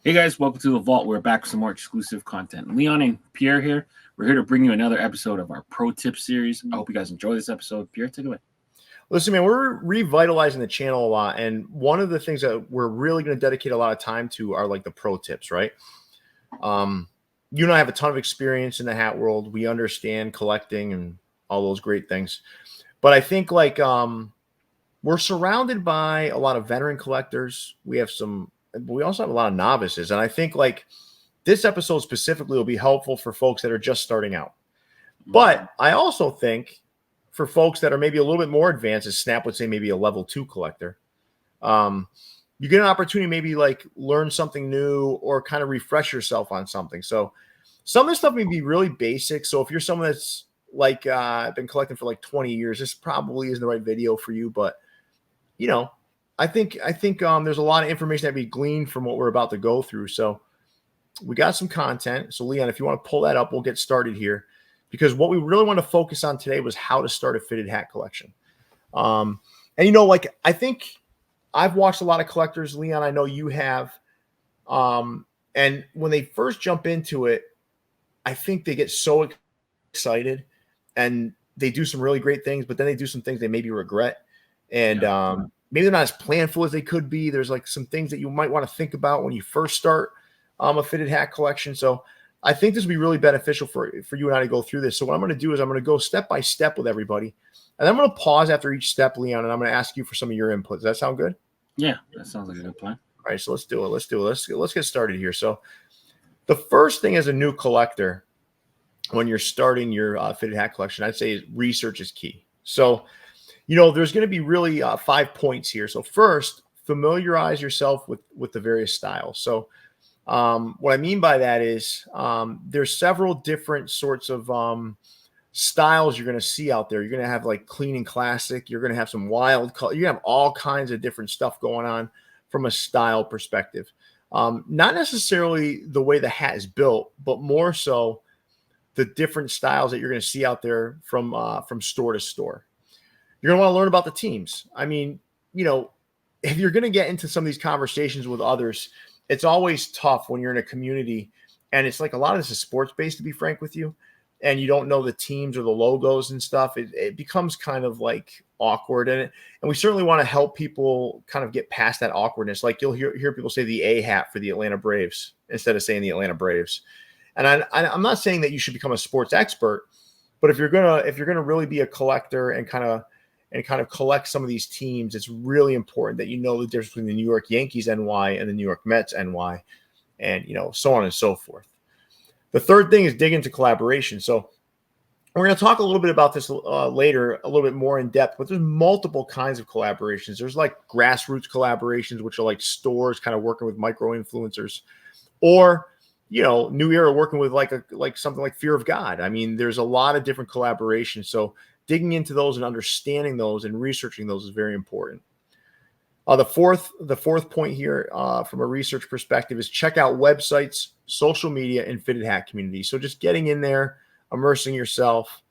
Hey guys, welcome to the Vault. We're back with some more exclusive content. Leon and Pierre here. We're here to bring you another episode of our Pro Tip series. I hope you guys enjoy this episode. Pierre, take it away. Listen, man, we're revitalizing the channel a lot. And one of the things that we're really going to dedicate a lot of time to are like the pro tips, right? You and I have a ton of experience in the hat world. We understand collecting and all those great things. But I think we're surrounded by a lot of veteran collectors. We also have a lot of novices. And I think this episode specifically will be helpful for folks that are just starting out. But I also think for folks that are maybe a little bit more advanced, as Snap would say, maybe a level 2 collector, you get an opportunity maybe learn something new or kind of refresh yourself on something. So some of this stuff may be really basic. So if you're someone that's been collecting for 20 years, this probably isn't the right video for you. But I think there's a lot of information that be gleaned from what we're about to go through. So we got some content. So Leon, if you want to pull that up, we'll get started here, because what we really want to focus on today was how to start a fitted hat collection. I think I've watched a lot of collectors, Leon. I know you have. And when they first jump into it, I think they get so excited and they do some really great things, but then they do some things they maybe regret. And maybe they're not as planful as they could be. There's some things that you might want to think about when you first start a fitted hat collection. So I think this will be really beneficial for you and I to go through this. So what I'm going to do is I'm going to go step by step with everybody. And I'm going to pause after each step, Leon, and I'm going to ask you for some of your input. Does that sound good? Yeah, that sounds like a good plan. All right, so let's do it. Let's get started here. So the first thing as a new collector, when you're starting your fitted hat collection, I'd say research is key. So, there's going to be really 5 points here. So first, familiarize yourself with the various styles. So what I mean by that is there's several different sorts of styles you're going to see out there. You're going to have clean and classic. You're going to have some wild color. You're going to have all kinds of different stuff going on from a style perspective. Not necessarily the way the hat is built, but more so the different styles that you're going to see out there from store to store. You're going to want to learn about the teams. I mean, if you're going to get into some of these conversations with others, it's always tough when you're in a community and it's a lot of this is sports based, to be frank with you, and you don't know the teams or the logos and stuff. It becomes kind of awkward. And we certainly want to help people kind of get past that awkwardness. You'll hear people say the A hat for the Atlanta Braves instead of saying the Atlanta Braves. And I'm not saying that you should become a sports expert, but if you're gonna really be a collector and kind of collect some of these teams, it's really important that you know the difference between the New York Yankees NY and the New York Mets NY, and so on and so forth. The third thing is dig into collaboration. So we're going to talk a little bit about this later, a little bit more in depth, but there's multiple kinds of collaborations. There's grassroots collaborations, which are stores kind of working with micro influencers, or New Era working with something like Fear of God. I mean, there's a lot of different collaborations. So digging into those and understanding those and researching those is very important. The fourth point here from a research perspective is check out websites, social media, and fitted hat community. So just getting in there, immersing yourself.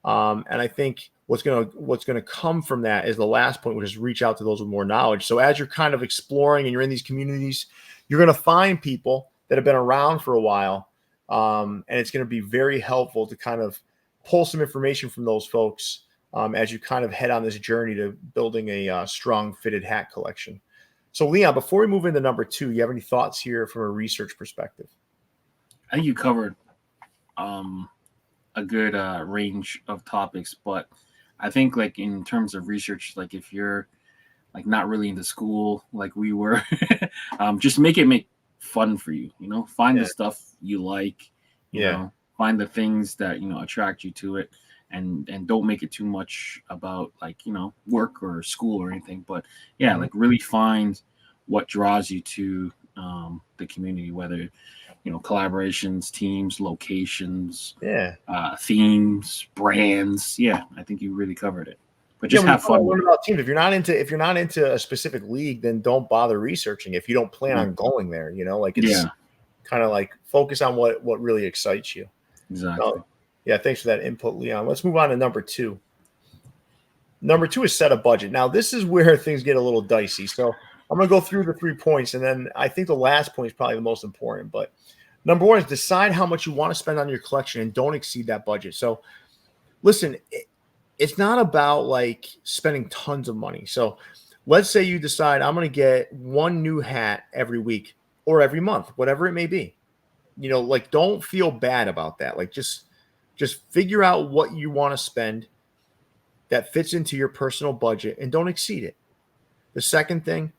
And I think what's gonna come from that is the last point, which is reach out to those with more knowledge. So as you're kind of exploring and you're in these communities, you're going to find people that have been around for a while. And it's going to be very helpful to kind of pull some information from those folks as you kind of head on this journey to building a strong fitted hat collection. So Leon, before we move into number 2, you have any thoughts here from a research perspective? I think you covered a good range of topics, but I think in terms of research, if you're not really into school like we were, just make fun for you. Find the stuff you like. Find the things that attract you to it, and don't make it too much about work or school or anything. But really find what draws you to the community, whether collaborations, teams, locations, themes, brands. I think you really covered it. But just have fun. Learn about teams. If you're not into a specific league, then don't bother researching if you don't plan on going there. It's kind of focus on what really excites you. Exactly. Thanks for that input, Leon. Let's move on to number 2. Number 2 is set a budget. Now, this is where things get a little dicey. So I'm going to go through the 3 points, and then I think the last point is probably the most important. But number one is decide how much you want to spend on your collection and don't exceed that budget. So listen, it's not about like spending tons of money. So let's say you decide I'm going to get one new hat every week or every month, whatever it may be. Like don't feel bad about that. Like just figure out what you want to spend that fits into your personal budget and don't exceed it. The second thing,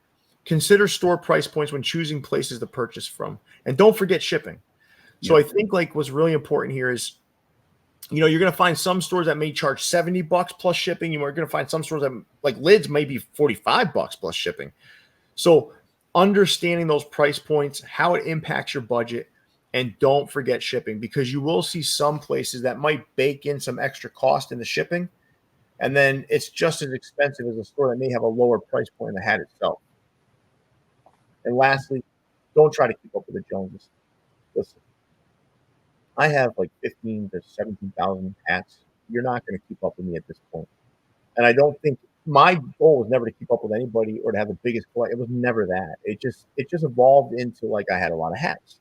consider store price points when choosing places to purchase from, and don't forget shipping. So I think like what's really important here is, you're going to find some stores that may charge $70 plus shipping. You're going to find some stores that like lids may be $45 plus shipping. So understanding those price points, how it impacts your budget, and don't forget shipping, because you will see some places that might bake in some extra cost in the shipping, and then it's just as expensive as a store that may have a lower price point in the hat itself. And lastly, don't try to keep up with the Joneses. Listen, I have like 15 to 17,000 hats. You're not going to keep up with me at this point. And I don't think my goal was never to keep up with anybody or to have the biggest collection. It was never that. It just evolved into like I had a lot of hats.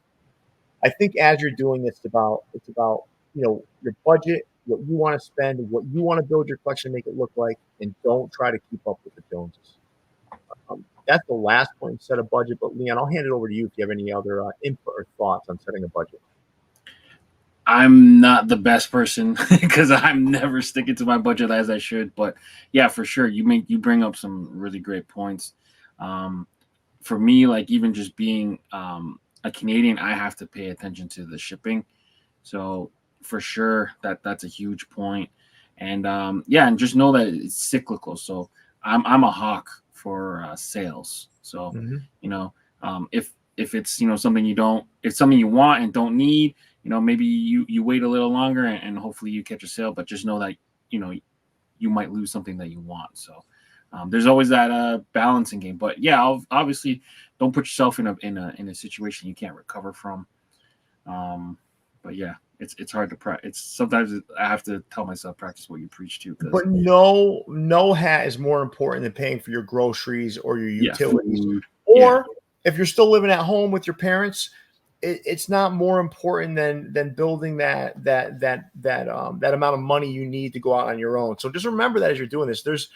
I think as you're doing this, it's about your budget, what you want to spend, what you want to build your collection, make it look like, and don't try to keep up with the Joneses. That's the last point, set a budget. But Leon, I'll hand it over to you if you have any other input or thoughts on setting a budget. I'm not the best person because I'm never sticking to my budget as I should. But yeah, for sure, you bring up some really great points. For me, like even just being a Canadian, I have to pay attention to the shipping. So for sure, that's a huge point. And yeah, and just know that it's cyclical. So I'm a hawk for sales. So if it's something it's something you want and don't need, maybe you wait a little longer and hopefully you catch a sale. But just know that you might lose something that you want. So there's always that balancing game. But yeah, obviously don't put yourself in a situation you can't recover from. But yeah, it's hard to practice. It's sometimes I have to tell myself practice what you preach to. But no hat is more important than paying for your groceries or your utilities. Food, or if you're still living at home with your parents, it's not more important than building that amount of money you need to go out on your own. So just remember that as you're doing this, there's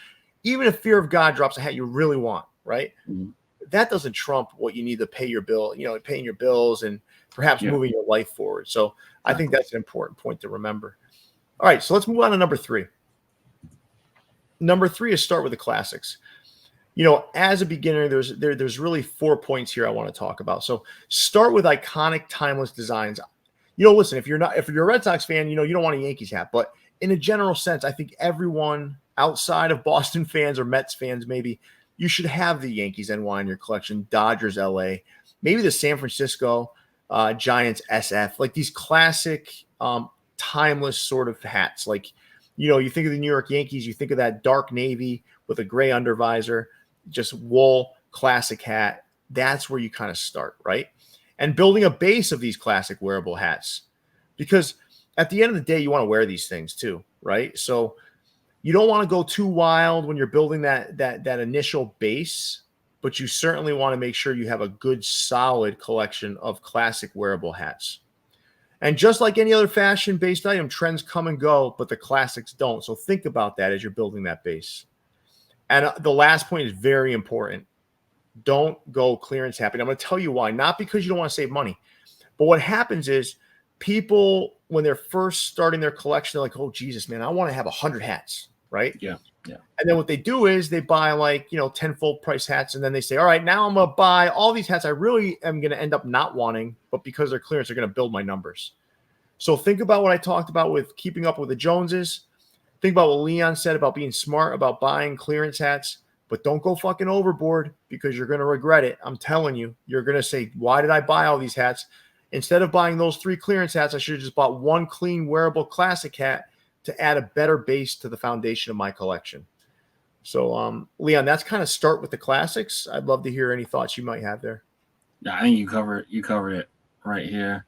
even if fear of God drops a hat you really want, right? Mm-hmm. That doesn't trump what you need to pay your bill, paying your bills and perhaps moving your life forward. So I think that's an important point to remember. All right, so let's move on to number 3. Number 3 is start with the classics. As a beginner, there's really 4 points here I want to talk about. So start with iconic, timeless designs. Listen, if you're a Red Sox fan, you don't want a Yankees hat, but in a general sense, I think everyone outside of Boston fans or Mets fans, maybe you should have the Yankees NY in your collection, Dodgers LA, maybe the San Francisco Giants SF, like these classic, timeless sort of hats. Like, you think of the New York Yankees, you think of that dark navy with a gray undervisor, just wool classic hat. That's where you kind of start, right? And building a base of these classic wearable hats, because at the end of the day, you want to wear these things too, right? So you don't want to go too wild when you're building that initial base, but you certainly want to make sure you have a good, solid collection of classic wearable hats. And just like any other fashion-based item, trends come and go, but the classics don't. So think about that as you're building that base. And the last point is very important. Don't go clearance happy. I'm going to tell you why. Not because you don't want to save money, but what happens is people, when they're first starting their collection, they're like, oh, Jesus, man, I want to have 100 hats, right? Yeah. And then what they do is they buy 10 full price hats. And then they say, all right, now I'm going to buy all these hats I really am going to end up not wanting, but because they're clearance, they're going to build my numbers. So think about what I talked about with keeping up with the Joneses. Think about what Leon said about being smart about buying clearance hats, but don't go fucking overboard because you're going to regret it. I'm telling you, you're going to say, why did I buy all these hats? Instead of buying those 3 clearance hats, I should have just bought one clean wearable classic hat to add a better base to the foundation of my collection. So, Leon, that's kind of start with the classics. I'd love to hear any thoughts you might have there. Yeah, I think you cover it right here.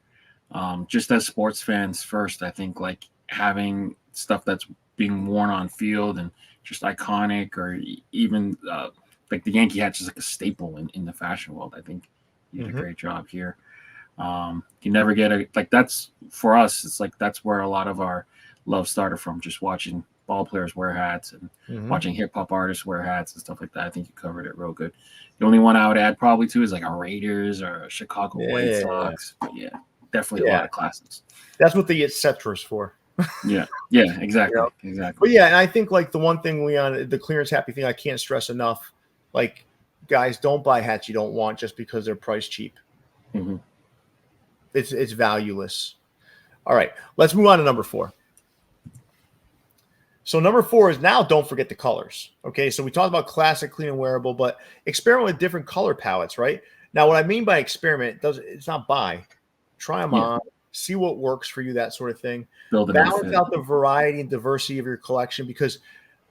Just as sports fans first, I think like having stuff that's being worn on field and just iconic, or even like the Yankee hat's just like a staple in the fashion world. I think you did a Mm-hmm. great job here. You never get a like that's for us. It's like that's where a lot of our love started from, just watching ball players wear hats and Mm-hmm. watching hip hop artists wear hats and stuff like that. I think you covered it real good. The only one I would add probably to is like a Raiders or a Chicago Yeah, White yeah, yeah. Sox. But yeah, definitely a Yeah. lot of classics. That's what the et ceteras for. Yeah, yeah, You know? exactly, But exactly. yeah, and I think like the one thing, Leon, the clearance happy thing, I can't stress enough. Like, guys, don't buy hats you don't want just because they're price cheap. Hmm. It's valueless. All right, let's move on to number 4. So number 4 is now don't forget the colors. Okay, so we talked about classic, clean, and wearable, but experiment with different color palettes, right? Now, what I mean by experiment it's not buy. Try them Yeah, on, see what works for you, that sort of thing. build it in Balance fit. out the variety and diversity of your collection because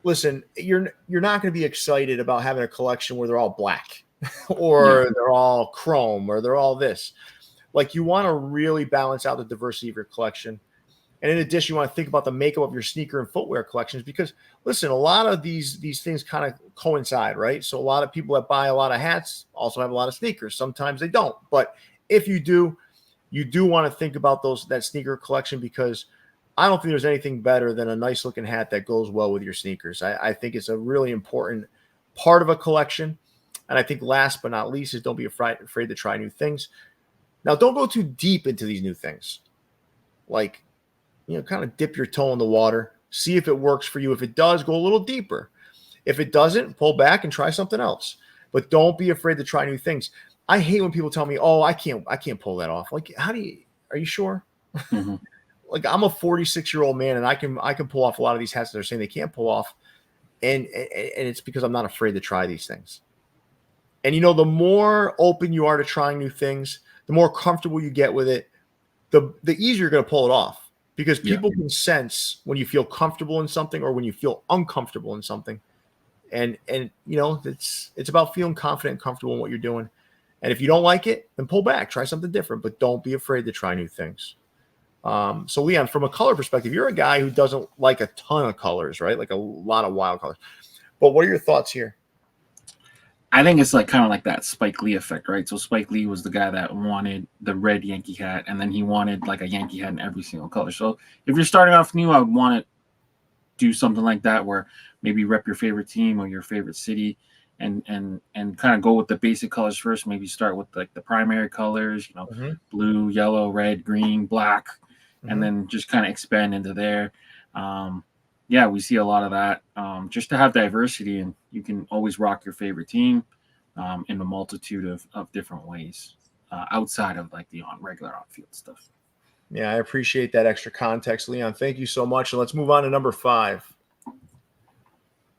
listen, you're not going to be excited about having a collection where they're all black Yeah, or they're all chrome or they're all this. Like you want to really balance out the diversity of your collection. And in addition, you want to think about the makeup of your sneaker and footwear collections because listen, a lot of these things kind of coincide, right? So a lot of people that buy a lot of hats also have a lot of sneakers. Sometimes they don't. But if you do want to think about that sneaker collection because I don't think there's anything better than a nice looking hat that goes well with your sneakers. I think it's a really important part of a collection. And I think last but not least is don't be afraid to try new things. Now, don't go too deep into these new things. Like, kind of dip your toe in the water, see if it works for you. If it does, go a little deeper. If it doesn't, pull back and try something else. But don't be afraid to try new things. I hate when people tell me, "Oh, I can't pull that off." Like, are you sure? hmm Like I'm a 46-year-old man and I can pull off a lot of these hats that they're saying they can't pull off. And it's because I'm not afraid to try these things. And the more open you are to trying new things, the more comfortable you get with it, the easier you're going to pull it off because yeah, people can sense when you feel comfortable in something or when you feel uncomfortable in something. And it's about feeling confident and comfortable in what you're doing. And if you don't like it, then pull back, try something different, but don't be afraid to try new things. So Leon, from a color perspective, you're a guy who doesn't like a ton of colors, right? Like a lot of wild colors. But what are your thoughts here? I think it's like kind of like that Spike Lee effect, right? So Spike Lee was the guy that wanted the red Yankee hat, and then he wanted like a Yankee hat in every single color. So if you're starting off new, I would want to do something like that, where maybe rep your favorite team or your favorite city, and kind of go with the basic colors first. Maybe start with like the primary colors, Mm-hmm. blue, yellow, red, green, black, and Mm-hmm. then just kind of expand into there. Yeah, we see a lot of that just to have diversity, and you can always rock your favorite team in a multitude of different ways outside of like the regular on-field stuff. Yeah, I appreciate that extra context, Leon. Thank you so much. And let's move on to number 5.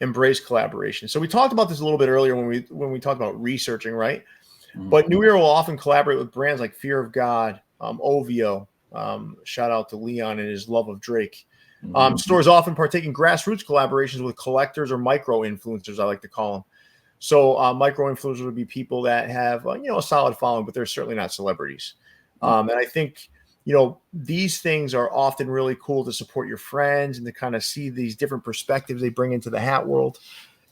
Embrace collaboration. So we talked about this a little bit earlier when we talked about researching, right? Mhm. But New Era will often collaborate with brands like Fear of God, OVO. Shout out to Leon and his love of Drake. Mhm. Stores often partake in grassroots collaborations with collectors or micro influencers, I like to call them. So micro influencers would be people that have a solid following, but they're certainly not celebrities. Yeah. And I think these things are often really cool to support your friends and to kind of see these different perspectives they bring into the hat world,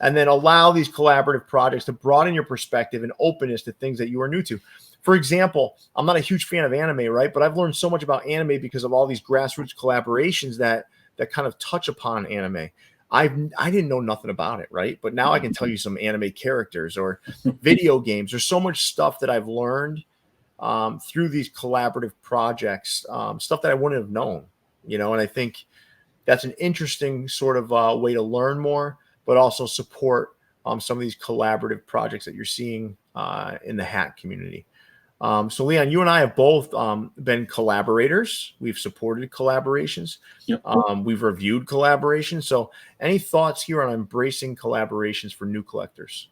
and then allow these collaborative projects to broaden your perspective and openness to things that you are new to. For example, I'm not a huge fan of anime, right? But I've learned so much about anime because of all these grassroots collaborations that kind of touch upon anime. I didn't know nothing about it, right? But now I can tell you some anime characters or video games. There's so much stuff that I've learned through these collaborative projects, stuff that I wouldn't have known, and I think that's an interesting sort of way to learn more, but also support some of these collaborative projects that you're seeing in the hat community. So Leon, you and I have both been collaborators. We've supported collaborations. Yep. We've reviewed collaborations. So any thoughts here on embracing collaborations for new collectors?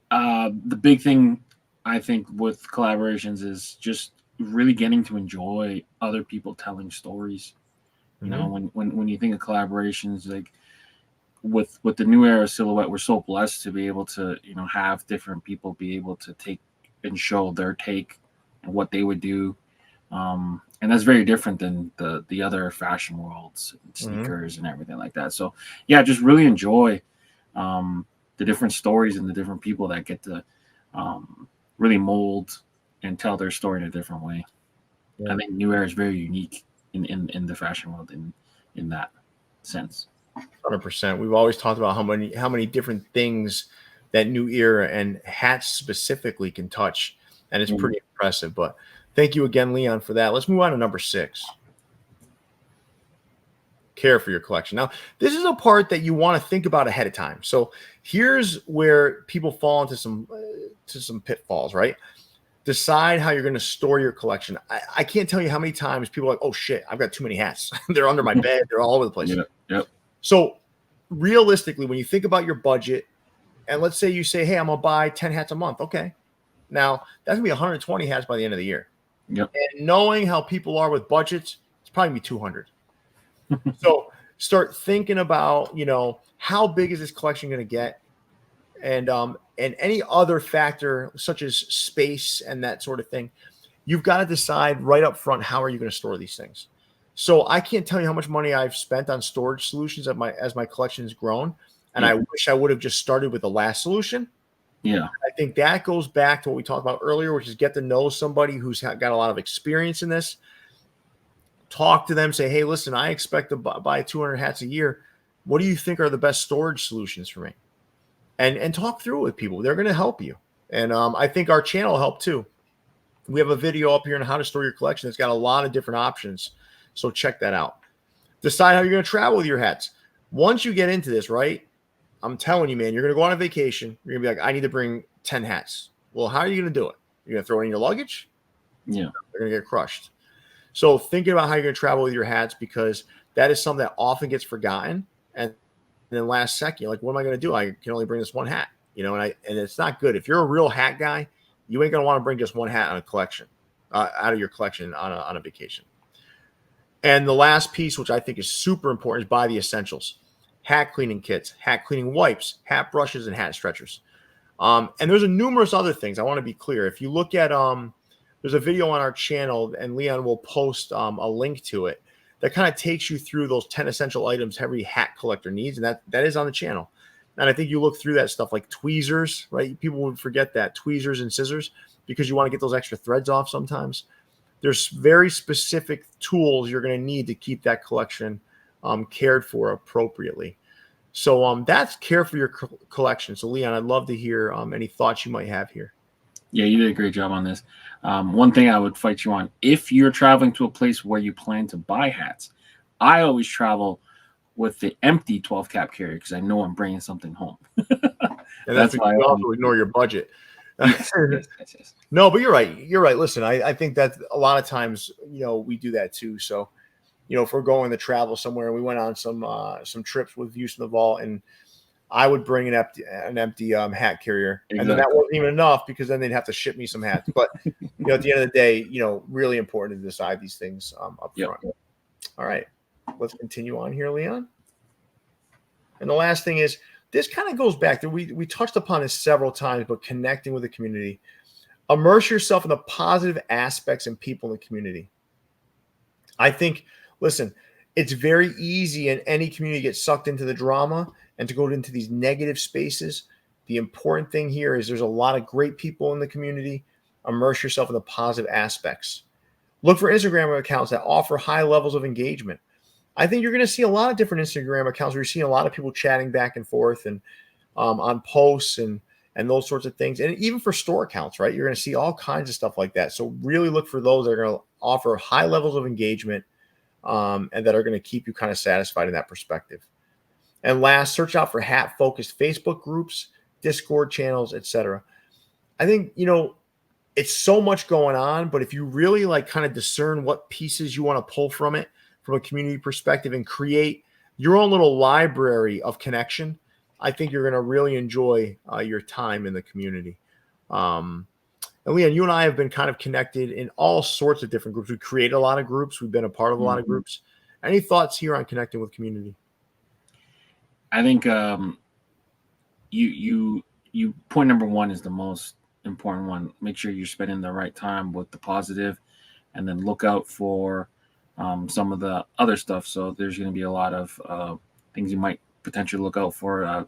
The big thing I think with collaborations is just really getting to enjoy other people telling stories. Mm-hmm. When you think of collaborations, like with the new era silhouette, we're so blessed to be able to have different people be able to take and show their take and what they would do. And that's very different than the other fashion worlds, and Mm-hmm. sneakers, and everything like that. So yeah, just really enjoy um, the different stories and the different people that get to really mold and tell their story in a different way. Yeah. I think New Era is very unique in the fashion world in that sense. 100%. We've always talked about how many different things that New Era and hats specifically can touch, and it's pretty impressive. But thank you again, Leon, for that. Let's move on to number 6. Care for your collection. Now, this is a part that you want to think about ahead of time. So here's where people fall into some pitfalls, right? Decide how you're going to store your collection. I can't tell you how many times people are like, oh shit, I've got too many hats. They're under my bed. They're all over the place. Yep. So realistically, when you think about your budget, and let's say you say, hey, I'm going to buy 10 hats a month. Okay. Now that's going to be 120 hats by the end of the year. Yep. And knowing how people are with budgets, it's probably going to be 200. So start thinking about, how big is this collection going to get? And any other factor such as space and that sort of thing, you've got to decide right up front, how are you going to store these things? So I can't tell you how much money I've spent on storage solutions as my collection has grown. And I wish I would have just started with the last solution. Yeah. I think that goes back to what we talked about earlier, which is get to know somebody who's got a lot of experience in this. Talk to them, say, hey, listen, I expect to buy 200 hats a year. What do you think are the best storage solutions for me? And talk through it with people. They're going to help you. And I think our channel will help too. We have a video up here on how to store your collection. It's got a lot of different options. So check that out. Decide how you're going to travel with your hats. Once you get into this, right, I'm telling you, man, you're going to go on a vacation. You're going to be like, I need to bring 10 hats. Well, how are you going to do it? You're going to throw it in your luggage? Yeah. They're going to get crushed. So thinking about how you're going to travel with your hats, because that is something that often gets forgotten. And then last second, you're like, what am I going to do? I can only bring this one hat, and it's not good. If you're a real hat guy, you ain't going to want to bring just one hat on a collection, out of your collection on a vacation. And the last piece, which I think is super important, is buy the essentials: hat cleaning kits, hat cleaning wipes, hat brushes, and hat stretchers. And there's numerous other things. I want to be clear. If you look at, there's a video on our channel, and Leon will post a link to it that kind of takes you through those 10 essential items every hat collector needs. And that is on the channel. And I think you look through that stuff like tweezers, right? People would forget that, tweezers and scissors, because you want to get those extra threads off sometimes. There's very specific tools you're going to need to keep that collection cared for appropriately. So that's care for your collection. So Leon, I'd love to hear any thoughts you might have here. Yeah, you did a great job on this. One thing I would fight you on, if you're traveling to a place where you plan to buy hats, I always travel with the empty 12 cap carrier because I know I'm bringing something home. And that's why you also ignore your budget. Yes. No, but you're right. You're right. Listen, I think that a lot of times, we do that too. So, if we're going to travel somewhere, we went on some trips with Houston the Vault, and I would bring an empty hat carrier. Exactly. And then that wasn't even enough, because then they'd have to ship me some hats. But, at the end of the day, really important to decide these things up front. All right. Let's continue on here, Leon. And the last thing is, this kind of goes back to, we touched upon this several times, but connecting with the community. Immerse yourself in the positive aspects and people in the community. I think, listen, it's very easy in any community to get sucked into the drama and to go into these negative spaces. The important thing here is there's a lot of great people in the community. Immerse yourself in the positive aspects. Look for Instagram accounts that offer high levels of engagement. I think you're going to see a lot of different Instagram accounts where you're seeing a lot of people chatting back and forth and on posts and those sorts of things. And even for store accounts, right? You're going to see all kinds of stuff like that. So really look for those that are going to offer high levels of engagement and that are going to keep you kind of satisfied in that perspective. And last, search out for hat-focused Facebook groups, Discord channels, etc. I think, it's so much going on, but if you really kind of discern what pieces you want to pull from it, from a community perspective, and create your own little library of connection, I think you're going to really enjoy your time in the community. And Leon, you and I have been kind of connected in all sorts of different groups. We created a lot of groups. We've been a part of a lot of groups. Any thoughts here on connecting with community? I think you point number one is the most important one. Make sure you're spending the right time with the positive, and then look out for some of the other stuff. So there's going to be a lot of things you might potentially look out for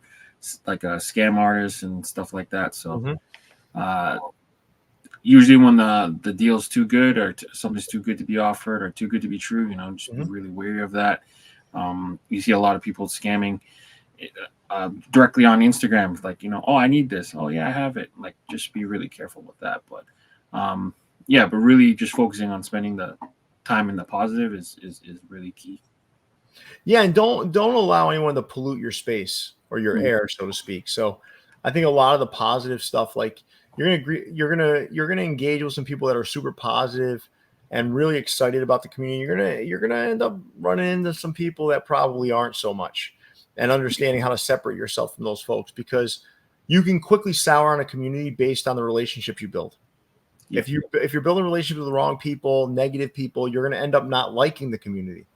like scam artists and stuff like that. So usually when the deal's too good or something's too good to be offered or too good to be true, just be really wary of that. You see a lot of people scamming directly on Instagram, like, oh, I need this. Oh yeah, I have it. Like, just be really careful with that. But but really just focusing on spending the time in the positive is really key. Yeah, and don't allow anyone to pollute your space or your air, so to speak. So I think a lot of the positive stuff, like you're gonna engage with some people that are super positive and really excited about the community. You're gonna end up running into some people that probably aren't so much, and understanding how to separate yourself from those folks, because you can quickly sour on a community based on the relationship you build. If you're building relationships with the wrong people, negative people, you're going to end up not liking the community.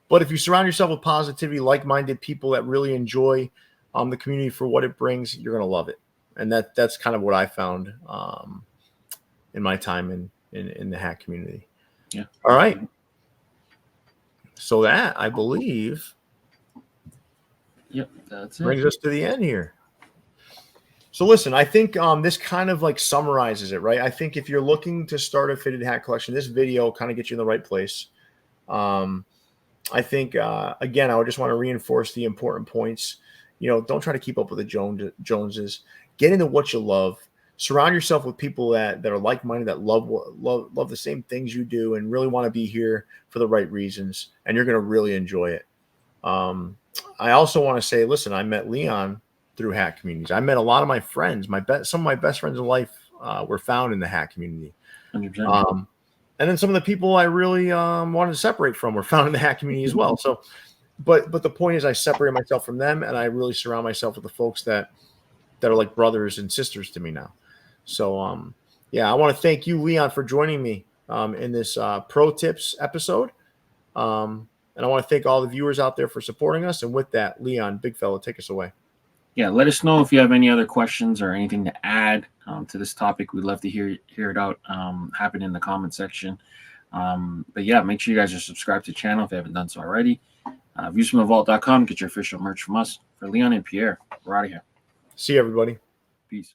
But if you surround yourself with positivity, like-minded people that really enjoy the community for what it brings, you're going to love it. And that's kind of what I found in my time in the hack community. Yeah. All right. So that, I believe, that's brings us to the end here. So listen, I think this kind of like summarizes it, right? I think if you're looking to start a fitted hat collection, this video kind of gets you in the right place. I think, again, I would just want to reinforce the important points. Don't try to keep up with the Joneses. Get into what you love. Surround yourself with people that are like-minded, that love the same things you do and really want to be here for the right reasons, and you're going to really enjoy it. I also want to say, listen, I met Leon through hack communities. I met a lot of my friends. Some of my best friends in life were found in the hack community. 100%. And then some of the people I really wanted to separate from were found in the hack community as well. So, but the point is, I separate myself from them, and I really surround myself with the folks that are like brothers and sisters to me now. So, I want to thank you, Leon, for joining me in this pro tips episode. And I want to thank all the viewers out there for supporting us. And with that, Leon, big fella, take us away. Yeah, let us know if you have any other questions or anything to add to this topic. We'd love to hear it out happen in the comment section. But yeah, make sure you guys are subscribed to the channel if you haven't done so already. Viewsfromthevault.com, get your official merch from us. For Leon and Pierre, we're out of here. See you, everybody. Peace.